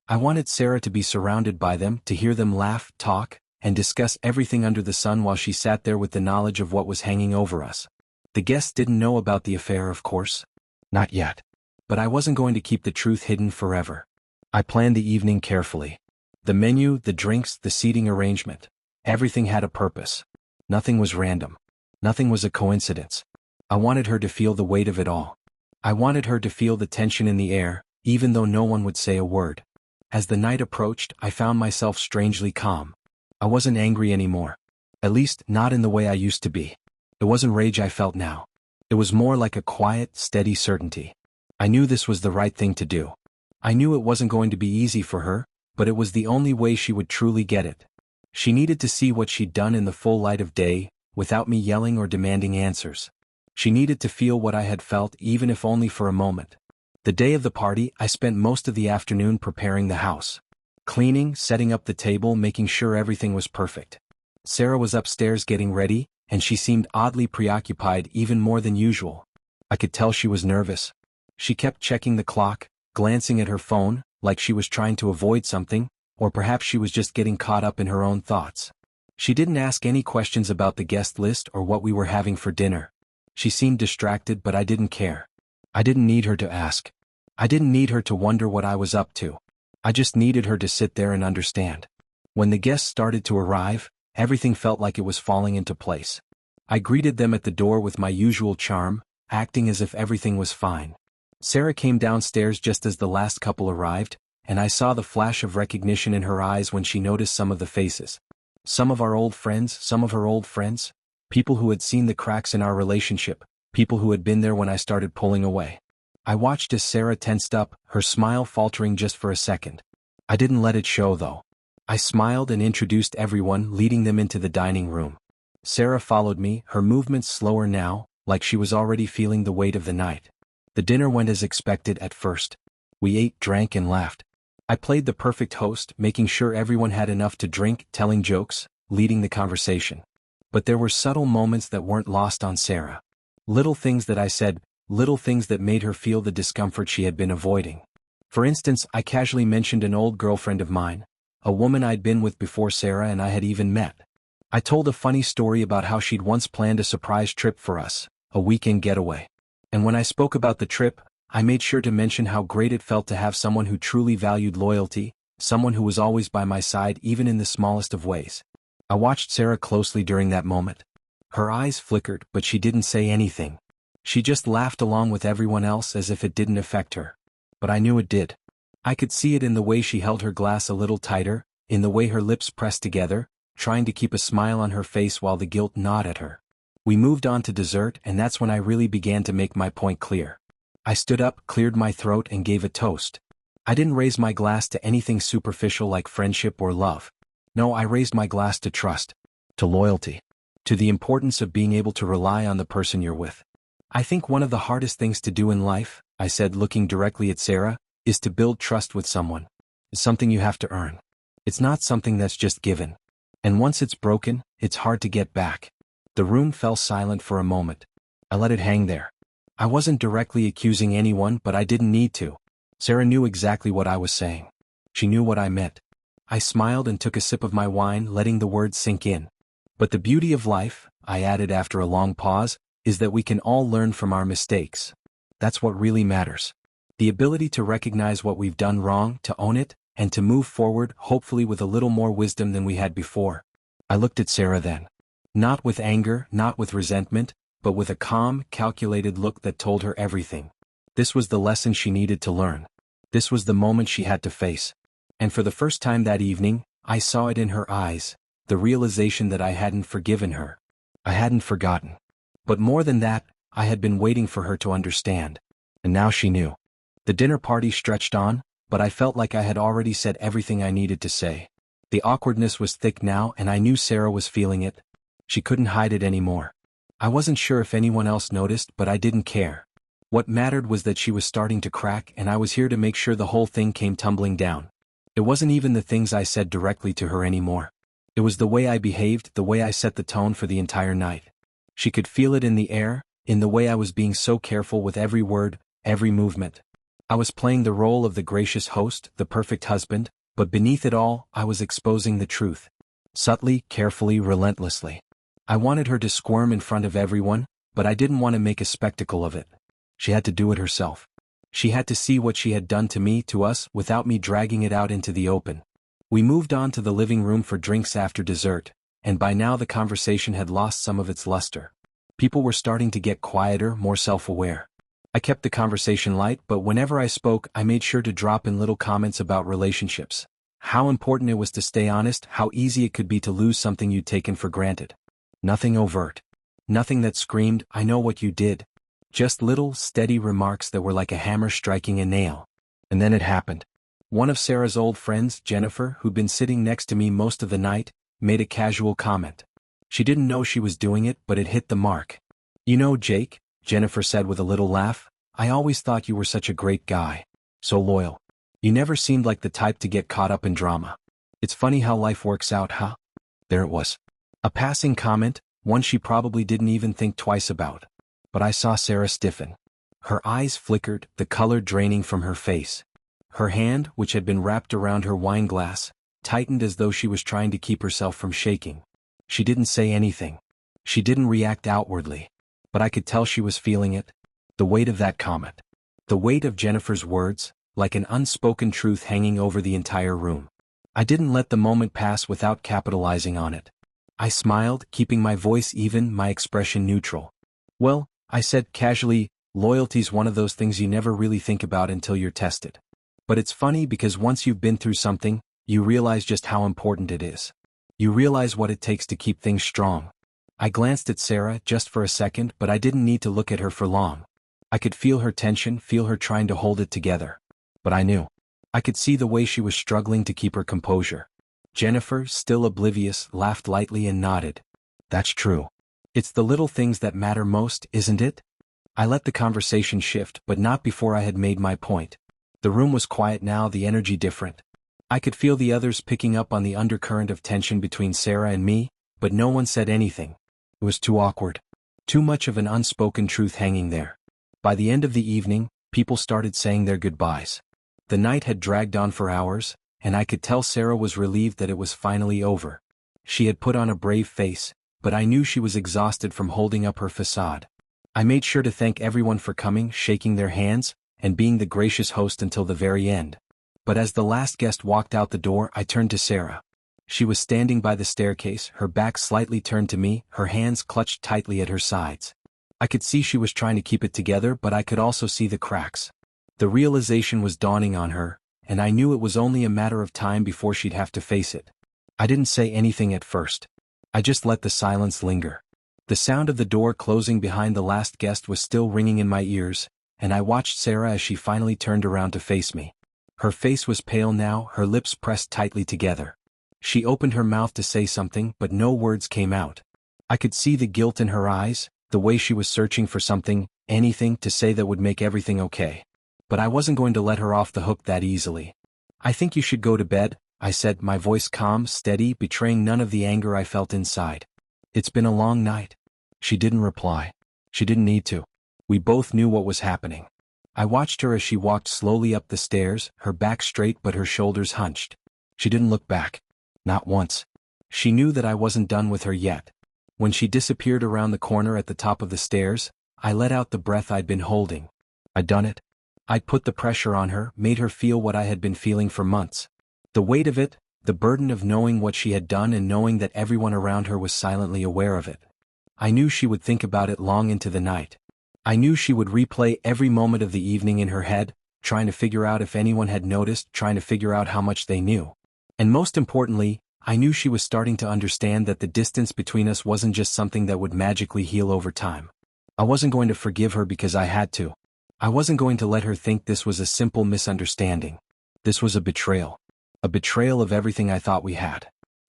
I wanted Sarah to be surrounded by them, to hear them laugh, talk, and discuss everything under the sun while she sat there with the knowledge of what was hanging over us. The guests didn't know about the affair, of course. Not yet. But I wasn't going to keep the truth hidden forever. I planned the evening carefully. The menu, the drinks, the seating arrangement. Everything had a purpose. Nothing was random. Nothing was a coincidence. I wanted her to feel the weight of it all. I wanted her to feel the tension in the air, even though no one would say a word. As the night approached, I found myself strangely calm. I wasn't angry anymore. At least, not in the way I used to be. It wasn't rage I felt now. It was more like a quiet, steady certainty. I knew this was the right thing to do. I knew it wasn't going to be easy for her, but it was the only way she would truly get it. She needed to see what she'd done in the full light of day, without me yelling or demanding answers. She needed to feel what I had felt, even if only for a moment. The day of the party, I spent most of the afternoon preparing the house. Cleaning, setting up the table, making sure everything was perfect. Sarah was upstairs getting ready, and she seemed oddly preoccupied, even more than usual. I could tell she was nervous. She kept checking the clock, glancing at her phone, like she was trying to avoid something, or perhaps she was just getting caught up in her own thoughts. She didn't ask any questions about the guest list or what we were having for dinner. She seemed distracted, but I didn't care. I didn't need her to ask. I didn't need her to wonder what I was up to. I just needed her to sit there and understand. When the guests started to arrive, everything felt like it was falling into place. I greeted them at the door with my usual charm, acting as if everything was fine. Sarah came downstairs just as the last couple arrived, and I saw the flash of recognition in her eyes when she noticed some of the faces. Some of our old friends, some of her old friends. People who had seen the cracks in our relationship, people who had been there when I started pulling away. I watched as Sarah tensed up, her smile faltering just for a second. I didn't let it show though. I smiled and introduced everyone, leading them into the dining room. Sarah followed me, her movements slower now, like she was already feeling the weight of the night. The dinner went as expected at first. We ate, drank, and laughed. I played the perfect host, making sure everyone had enough to drink, telling jokes, leading the conversation. But there were subtle moments that weren't lost on Sarah. Little things that I said, little things that made her feel the discomfort she had been avoiding. For instance, I casually mentioned an old girlfriend of mine, a woman I'd been with before Sarah and I had even met. I told a funny story about how she'd once planned a surprise trip for us, a weekend getaway. And when I spoke about the trip, I made sure to mention how great it felt to have someone who truly valued loyalty, someone who was always by my side even in the smallest of ways. I watched Sarah closely during that moment. Her eyes flickered, but she didn't say anything. She just laughed along with everyone else as if it didn't affect her. But I knew it did. I could see it in the way she held her glass a little tighter, in the way her lips pressed together, trying to keep a smile on her face while the guilt gnawed at her. We moved on to dessert, and that's when I really began to make my point clear. I stood up, cleared my throat, and gave a toast. I didn't raise my glass to anything superficial like friendship or love. No, I raised my glass to trust, to loyalty, to the importance of being able to rely on the person you're with. I think one of the hardest things to do in life, I said looking directly at Sarah, is to build trust with someone. It's something you have to earn. It's not something that's just given. And once it's broken, it's hard to get back. The room fell silent for a moment. I let it hang there. I wasn't directly accusing anyone, but I didn't need to. Sarah knew exactly what I was saying. She knew what I meant. I smiled and took a sip of my wine, letting the words sink in. But the beauty of life, I added after a long pause, is that we can all learn from our mistakes. That's what really matters. The ability to recognize what we've done wrong, to own it, and to move forward, hopefully with a little more wisdom than we had before. I looked at Sarah then. Not with anger, not with resentment, but with a calm, calculated look that told her everything. This was the lesson she needed to learn. This was the moment she had to face. And for the first time that evening, I saw it in her eyes, the realization that I hadn't forgiven her. I hadn't forgotten. But more than that, I had been waiting for her to understand. And now she knew. The dinner party stretched on, but I felt like I had already said everything I needed to say. The awkwardness was thick now, and I knew Sarah was feeling it. She couldn't hide it anymore. I wasn't sure if anyone else noticed, but I didn't care. What mattered was that she was starting to crack, and I was here to make sure the whole thing came tumbling down. It wasn't even the things I said directly to her anymore. It was the way I behaved, the way I set the tone for the entire night. She could feel it in the air, in the way I was being so careful with every word, every movement. I was playing the role of the gracious host, the perfect husband, but beneath it all, I was exposing the truth. Subtly, carefully, relentlessly. I wanted her to squirm in front of everyone, but I didn't want to make a spectacle of it. She had to do it herself. She had to see what she had done to me, to us, without me dragging it out into the open. We moved on to the living room for drinks after dessert, and by now the conversation had lost some of its luster. People were starting to get quieter, more self-aware. I kept the conversation light, but whenever I spoke, I made sure to drop in little comments about relationships. How important it was to stay honest, how easy it could be to lose something you'd taken for granted. Nothing overt. Nothing that screamed, "I know what you did." Just little, steady remarks that were like a hammer striking a nail. And then it happened. One of Sarah's old friends, Jennifer, who'd been sitting next to me most of the night, made a casual comment. She didn't know she was doing it, but it hit the mark. "You know, Jake," Jennifer said with a little laugh, "I always thought you were such a great guy. So loyal. You never seemed like the type to get caught up in drama. It's funny how life works out, huh?" There it was. A passing comment, one she probably didn't even think twice about. But I saw Sarah stiffen. Her eyes flickered, the color draining from her face. Her hand, which had been wrapped around her wine glass, tightened as though she was trying to keep herself from shaking. She didn't say anything. She didn't react outwardly. But I could tell she was feeling it. The weight of that comment. The weight of Jennifer's words, like an unspoken truth hanging over the entire room. I didn't let the moment pass without capitalizing on it. I smiled, keeping my voice even, my expression neutral. "Well," I said casually, "loyalty's one of those things you never really think about until you're tested. But it's funny because once you've been through something, you realize just how important it is. You realize what it takes to keep things strong. I glanced at Sarah just for a second, but I didn't need to look at her for long. I could feel her tension, feel her trying to hold it together. But I knew. I could see the way she was struggling to keep her composure. Jennifer, still oblivious, laughed lightly and nodded. That's true. It's the little things that matter most, isn't it? I let the conversation shift, but not before I had made my point. The room was quiet now, the energy different. I could feel the others picking up on the undercurrent of tension between Sarah and me, but no one said anything. It was too awkward. Too much of an unspoken truth hanging there. By the end of the evening, people started saying their goodbyes. The night had dragged on for hours, and I could tell Sarah was relieved that it was finally over. She had put on a brave face, but I knew she was exhausted from holding up her facade. I made sure to thank everyone for coming, shaking their hands, and being the gracious host until the very end. But as the last guest walked out the door, I turned to Sarah. She was standing by the staircase, her back slightly turned to me, her hands clutched tightly at her sides. I could see she was trying to keep it together, but I could also see the cracks. The realization was dawning on her, and I knew it was only a matter of time before she'd have to face it. I didn't say anything at first. I just let the silence linger. The sound of the door closing behind the last guest was still ringing in my ears, and I watched Sarah as she finally turned around to face me. Her face was pale now, her lips pressed tightly together. She opened her mouth to say something, but no words came out. I could see the guilt in her eyes, the way she was searching for something, anything to say that would make everything okay. But I wasn't going to let her off the hook that easily. I think you should go to bed, I said, my voice calm, steady, betraying none of the anger I felt inside. It's been a long night. She didn't reply. She didn't need to. We both knew what was happening. I watched her as she walked slowly up the stairs, her back straight but her shoulders hunched. She didn't look back. Not once. She knew that I wasn't done with her yet. When she disappeared around the corner at the top of the stairs, I let out the breath I'd been holding. I'd done it. I'd put the pressure on her, made her feel what I had been feeling for months. The weight of it, the burden of knowing what she had done and knowing that everyone around her was silently aware of it. I knew she would think about it long into the night. I knew she would replay every moment of the evening in her head, trying to figure out if anyone had noticed, trying to figure out how much they knew. And most importantly, I knew she was starting to understand that the distance between us wasn't just something that would magically heal over time. I wasn't going to forgive her because I had to. I wasn't going to let her think this was a simple misunderstanding. This was a betrayal. A betrayal of everything I thought we had.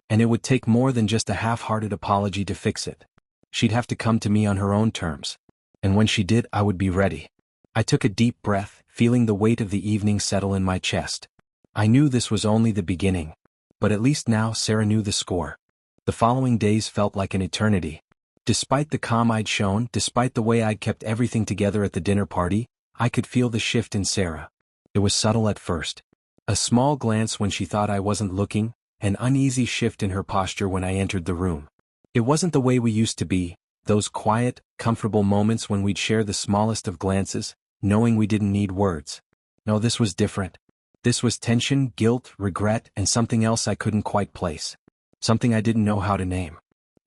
And it would take more than just a half-hearted apology to fix it. She'd have to come to me on her own terms. And when she did, I would be ready. I took a deep breath, feeling the weight of the evening settle in my chest. I knew this was only the beginning. But at least now Sarah knew the score. The following days felt like an eternity. Despite the calm I'd shown, despite the way I'd kept everything together at the dinner party, I could feel the shift in Sarah. It was subtle at first. A small glance when she thought I wasn't looking, an uneasy shift in her posture when I entered the room. It wasn't the way we used to be, those quiet, comfortable moments when we'd share the smallest of glances, knowing we didn't need words. No, this was different. This was tension, guilt, regret, and something else I couldn't quite place. Something I didn't know how to name.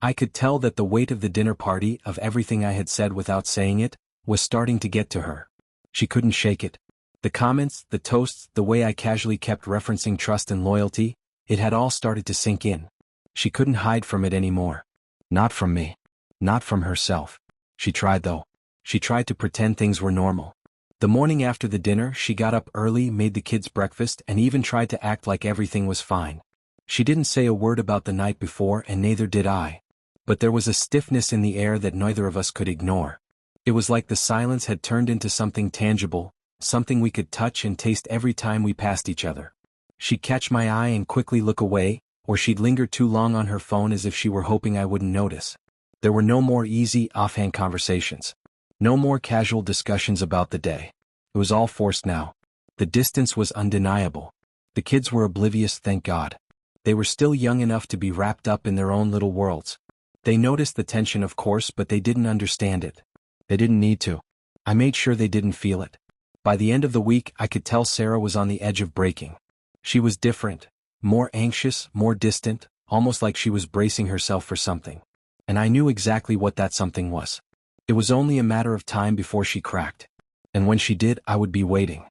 I could tell that the weight of the dinner party, of everything I had said without saying it, was starting to get to her. She couldn't shake it. The comments, the toasts, the way I casually kept referencing trust and loyalty, it had all started to sink in. She couldn't hide from it anymore. Not from me. Not from herself. She tried though. She tried to pretend things were normal. The morning after the dinner, she got up early, made the kids breakfast, and even tried to act like everything was fine. She didn't say a word about the night before, and neither did I. But there was a stiffness in the air that neither of us could ignore. It was like the silence had turned into something tangible, something we could touch and taste every time we passed each other. She'd catch my eye and quickly look away, or she'd linger too long on her phone as if she were hoping I wouldn't notice. There were no more easy, offhand conversations. No more casual discussions about the day. It was all forced now. The distance was undeniable. The kids were oblivious, thank God. They were still young enough to be wrapped up in their own little worlds. They noticed the tension, of course, but they didn't understand it. They didn't need to. I made sure they didn't feel it. By the end of the week, I could tell Sarah was on the edge of breaking. She was different, more anxious, more distant, almost like she was bracing herself for something. And I knew exactly what that something was. It was only a matter of time before she cracked. And when she did, I would be waiting.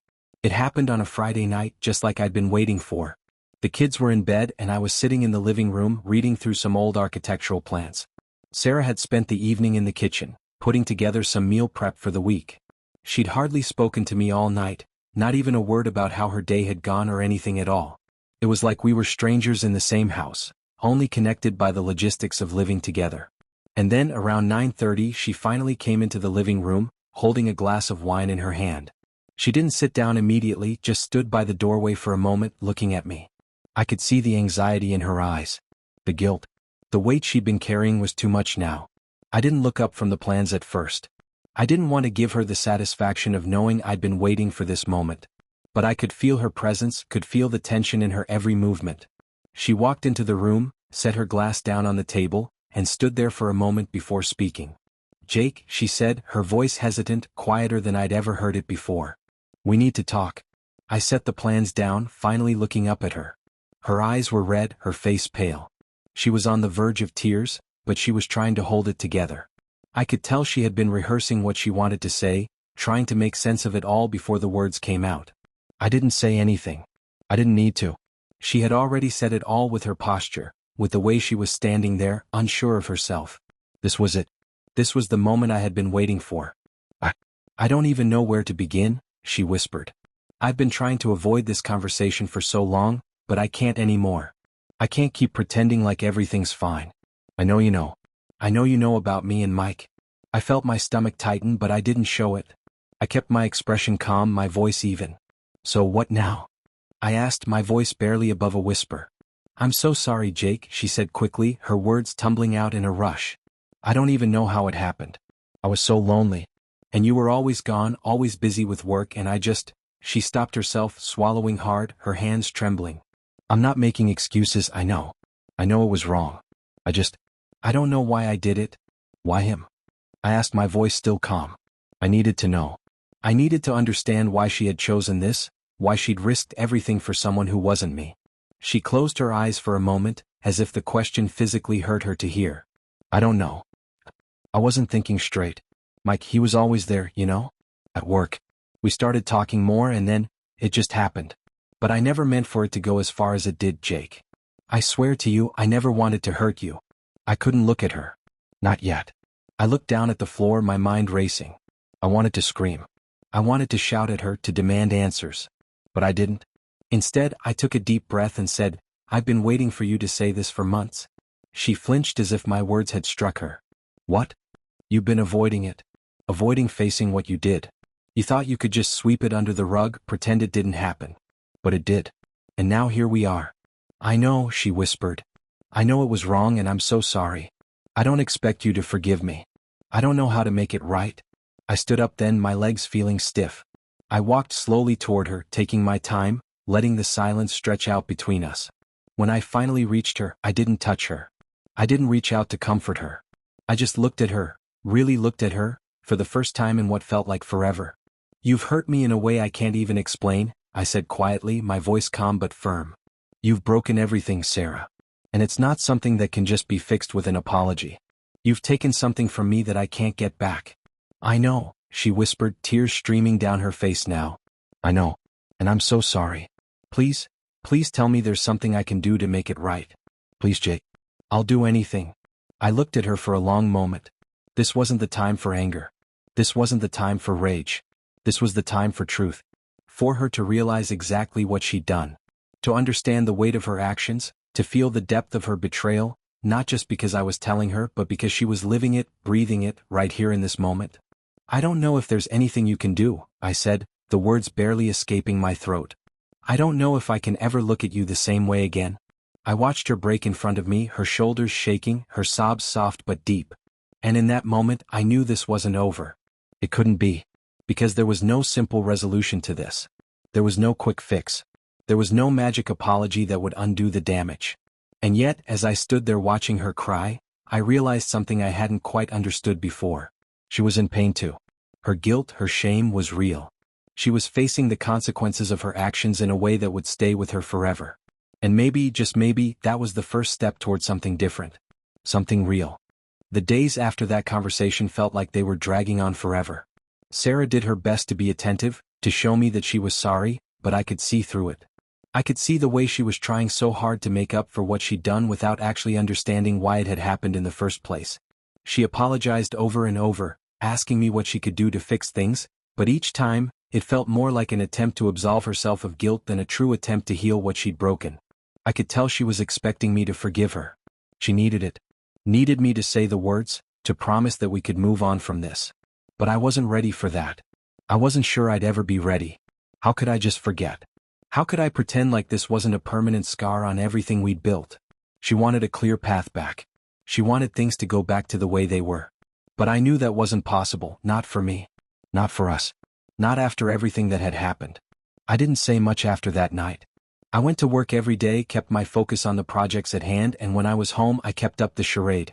It happened on a Friday night, just like I'd been waiting for. The kids were in bed and I was sitting in the living room reading through some old architectural plans. Sarah had spent the evening in the kitchen, putting together some meal prep for the week. She'd hardly spoken to me all night, not even a word about how her day had gone or anything at all. It was like we were strangers in the same house, only connected by the logistics of living together. And then around 9:30 she finally came into the living room, holding a glass of wine in her hand. She didn't sit down immediately, just stood by the doorway for a moment, looking at me. I could see the anxiety in her eyes. The guilt. The weight she'd been carrying was too much now. I didn't look up from the plans at first. I didn't want to give her the satisfaction of knowing I'd been waiting for this moment. But I could feel her presence, could feel the tension in her every movement. She walked into the room, set her glass down on the table, and stood there for a moment before speaking. "Jake," she said, her voice hesitant, quieter than I'd ever heard it before. "We need to talk." I set the plans down, finally looking up at her. Her eyes were red, her face pale. She was on the verge of tears, but she was trying to hold it together. I could tell she had been rehearsing what she wanted to say, trying to make sense of it all before the words came out. I didn't say anything. I didn't need to. She had already said it all with her posture, with the way she was standing there, unsure of herself. This was it. This was the moment I had been waiting for. I don't even know where to begin," she whispered. "I've been trying to avoid this conversation for so long, but I can't anymore. I can't keep pretending like everything's fine. I know you know. I know you know about me and Mike." I felt my stomach tighten, but I didn't show it. I kept my expression calm, my voice even. "So what now?" I asked, my voice barely above a whisper. "I'm so sorry, Jake," she said quickly, her words tumbling out in a rush. "I don't even know how it happened. I was so lonely. And you were always gone, always busy with work, and I just—" She stopped herself, swallowing hard, her hands trembling. "I'm not making excuses, I know. I know it was wrong. I don't know why I did it." "Why him?" I asked, my voice still calm. I needed to know. I needed to understand why she had chosen this, why she'd risked everything for someone who wasn't me. She closed her eyes for a moment, as if the question physically hurt her to hear. "I don't know. I wasn't thinking straight. Mike, he was always there, you know? At work. We started talking more and then, it just happened. But I never meant for it to go as far as it did, Jake. I swear to you, I never wanted to hurt you." I couldn't look at her. Not yet. I looked down at the floor, my mind racing. I wanted to scream. I wanted to shout at her, to demand answers. But I didn't. Instead, I took a deep breath and said, "I've been waiting for you to say this for months." She flinched as if my words had struck her. "What? You've been avoiding it. Avoiding facing what you did. You thought you could just sweep it under the rug, pretend it didn't happen. But it did. And now here we are." "I know," she whispered. "I know it was wrong and I'm so sorry. I don't expect you to forgive me. I don't know how to make it right." I stood up then, my legs feeling stiff. I walked slowly toward her, taking my time, letting the silence stretch out between us. When I finally reached her, I didn't touch her. I didn't reach out to comfort her. I just looked at her, really looked at her, for the first time in what felt like forever. "You've hurt me in a way I can't even explain," I said quietly, my voice calm but firm. "You've broken everything, Sarah. And it's not something that can just be fixed with an apology. You've taken something from me that I can't get back." "I know," she whispered, tears streaming down her face now. "I know. And I'm so sorry. Please, please tell me there's something I can do to make it right. Please, Jake. I'll do anything." I looked at her for a long moment. This wasn't the time for anger. This wasn't the time for rage. This was the time for truth. For her to realize exactly what she'd done. To understand the weight of her actions, to feel the depth of her betrayal, not just because I was telling her, but because she was living it, breathing it, right here in this moment. "I don't know if there's anything you can do," I said, the words barely escaping my throat. "I don't know if I can ever look at you the same way again." I watched her break in front of me, her shoulders shaking, her sobs soft but deep. And in that moment, I knew this wasn't over. It couldn't be. Because there was no simple resolution to this. There was no quick fix. There was no magic apology that would undo the damage. And yet, as I stood there watching her cry, I realized something I hadn't quite understood before. She was in pain too. Her guilt, her shame was real. She was facing the consequences of her actions in a way that would stay with her forever. And maybe, just maybe, that was the first step toward something different. Something real. The days after that conversation felt like they were dragging on forever. Sarah did her best to be attentive, to show me that she was sorry, but I could see through it. I could see the way she was trying so hard to make up for what she'd done without actually understanding why it had happened in the first place. She apologized over and over, asking me what she could do to fix things, but each time, it felt more like an attempt to absolve herself of guilt than a true attempt to heal what she'd broken. I could tell she was expecting me to forgive her. She needed it. Needed me to say the words, to promise that we could move on from this. But I wasn't ready for that. I wasn't sure I'd ever be ready. How could I just forget? How could I pretend like this wasn't a permanent scar on everything we'd built? She wanted a clear path back. She wanted things to go back to the way they were. But I knew that wasn't possible, not for me. Not for us. Not after everything that had happened. I didn't say much after that night. I went to work every day, kept my focus on the projects at hand, and when I was home I kept up the charade.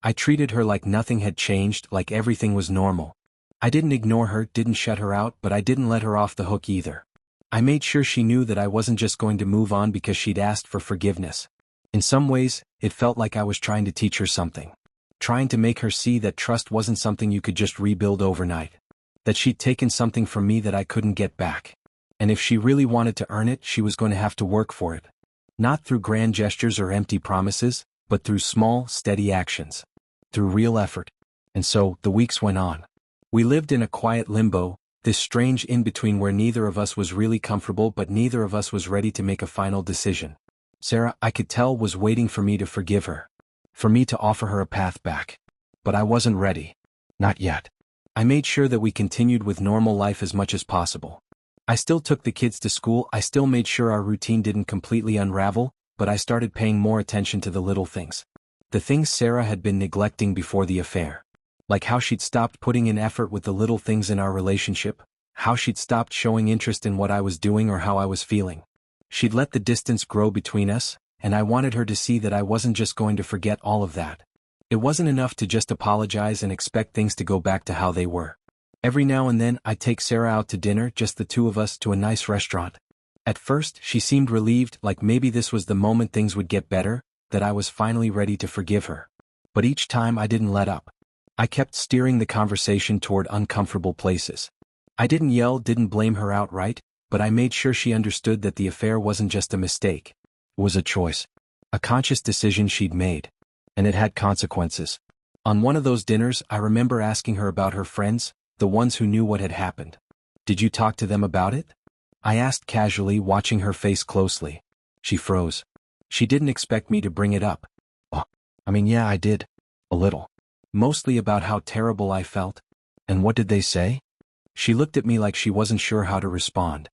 I treated her like nothing had changed, like everything was normal. I didn't ignore her, didn't shut her out, but I didn't let her off the hook either. I made sure she knew that I wasn't just going to move on because she'd asked for forgiveness. In some ways, it felt like I was trying to teach her something. Trying to make her see that trust wasn't something you could just rebuild overnight. That she'd taken something from me that I couldn't get back. And if she really wanted to earn it, she was going to have to work for it. Not through grand gestures or empty promises, but through small, steady actions. Through real effort. And so, the weeks went on. We lived in a quiet limbo, this strange in-between where neither of us was really comfortable but neither of us was ready to make a final decision. Sarah, I could tell, was waiting for me to forgive her. For me to offer her a path back. But I wasn't ready. Not yet. I made sure that we continued with normal life as much as possible. I still took the kids to school, I still made sure our routine didn't completely unravel, but I started paying more attention to the little things. The things Sarah had been neglecting before the affair. Like how she'd stopped putting in effort with the little things in our relationship, how she'd stopped showing interest in what I was doing or how I was feeling. She'd let the distance grow between us, and I wanted her to see that I wasn't just going to forget all of that. It wasn't enough to just apologize and expect things to go back to how they were. Every now and then I'd take Sarah out to dinner, just the two of us, to a nice restaurant. At first, she seemed relieved, like maybe this was the moment things would get better, that I was finally ready to forgive her. But each time I didn't let up. I kept steering the conversation toward uncomfortable places. I didn't yell, didn't blame her outright, but I made sure she understood that the affair wasn't just a mistake. It was a choice. A conscious decision she'd made. And it had consequences. On one of those dinners, I remember asking her about her friends, the ones who knew what had happened. Did you talk to them about it? I asked casually, watching her face closely. She froze. She didn't expect me to bring it up. Oh, yeah, I did. A little. Mostly about how terrible I felt. And what did they say? She looked at me like she wasn't sure how to respond.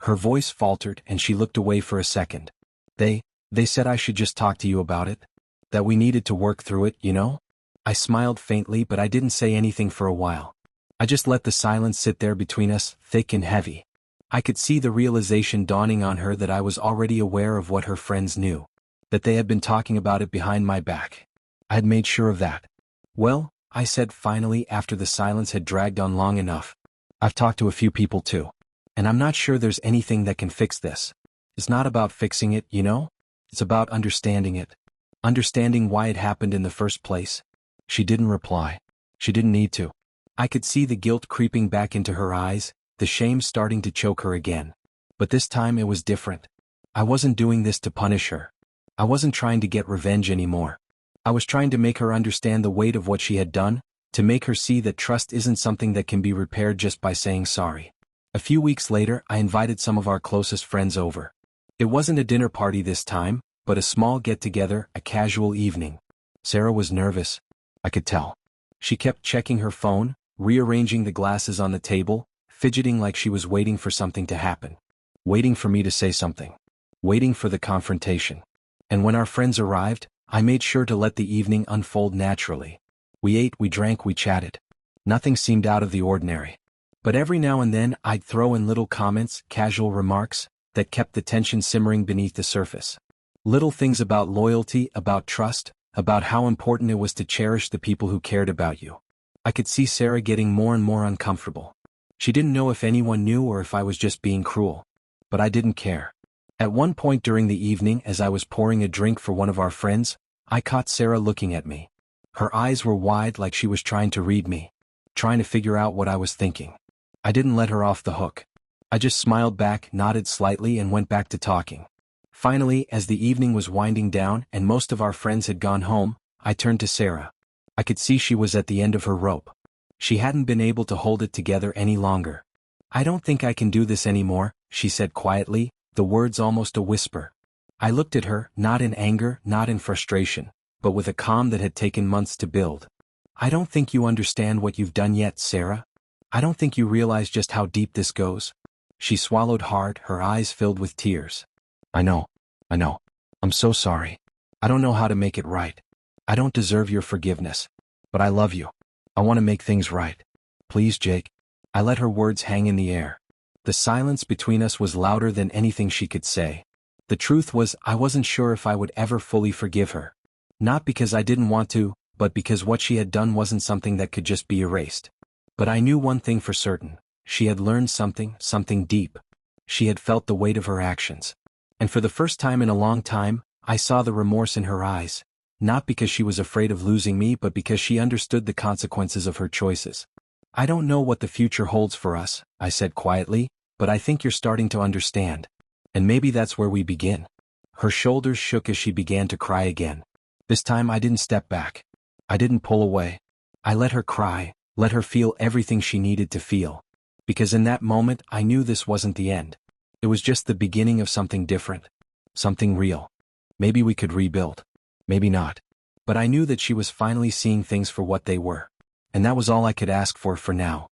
Her voice faltered and she looked away for a second. They said I should just talk to you about it. That we needed to work through it, you know? I smiled faintly, but I didn't say anything for a while. I just let the silence sit there between us, thick and heavy. I could see the realization dawning on her that I was already aware of what her friends knew. That they had been talking about it behind my back. I had made sure of that. Well, I said finally, after the silence had dragged on long enough. I've talked to a few people too. And I'm not sure there's anything that can fix this. It's not about fixing it, you know? It's about understanding it. Understanding why it happened in the first place. She didn't reply. She didn't need to. I could see the guilt creeping back into her eyes, the shame starting to choke her again. But this time it was different. I wasn't doing this to punish her. I wasn't trying to get revenge anymore. I was trying to make her understand the weight of what she had done, to make her see that trust isn't something that can be repaired just by saying sorry. A few weeks later, I invited some of our closest friends over. It wasn't a dinner party this time, but a small get-together, a casual evening. Sarah was nervous. I could tell. She kept checking her phone, rearranging the glasses on the table, fidgeting like she was waiting for something to happen. Waiting for me to say something. Waiting for the confrontation. And when our friends arrived, I made sure to let the evening unfold naturally. We ate, we drank, we chatted. Nothing seemed out of the ordinary. But every now and then I'd throw in little comments, casual remarks, that kept the tension simmering beneath the surface. Little things about loyalty, about trust, about how important it was to cherish the people who cared about you. I could see Sarah getting more and more uncomfortable. She didn't know if anyone knew or if I was just being cruel. But I didn't care. At one point during the evening, as I was pouring a drink for one of our friends, I caught Sarah looking at me. Her eyes were wide, like she was trying to read me. Trying to figure out what I was thinking. I didn't let her off the hook. I just smiled back, nodded slightly, and went back to talking. Finally, as the evening was winding down and most of our friends had gone home, I turned to Sarah. I could see she was at the end of her rope. She hadn't been able to hold it together any longer. "I don't think I can do this anymore," she said quietly, the words almost a whisper. I looked at her, not in anger, not in frustration, but with a calm that had taken months to build. "I don't think you understand what you've done yet, Sarah. I don't think you realize just how deep this goes." She swallowed hard, her eyes filled with tears. I know. I'm so sorry. I don't know how to make it right. I don't deserve your forgiveness. But I love you. I want to make things right. Please, Jake." I let her words hang in the air. The silence between us was louder than anything she could say. The truth was, I wasn't sure if I would ever fully forgive her. Not because I didn't want to, but because what she had done wasn't something that could just be erased. But I knew one thing for certain. She had learned something deep. She had felt the weight of her actions. And for the first time in a long time, I saw the remorse in her eyes. Not because she was afraid of losing me, but because she understood the consequences of her choices. "I don't know what the future holds for us," I said quietly, "but I think you're starting to understand. And maybe that's where we begin." Her shoulders shook as she began to cry again. This time I didn't step back. I didn't pull away. I let her cry, let her feel everything she needed to feel. Because in that moment I knew this wasn't the end. It was just the beginning of something different. Something real. Maybe we could rebuild. Maybe not. But I knew that she was finally seeing things for what they were. And that was all I could ask for now.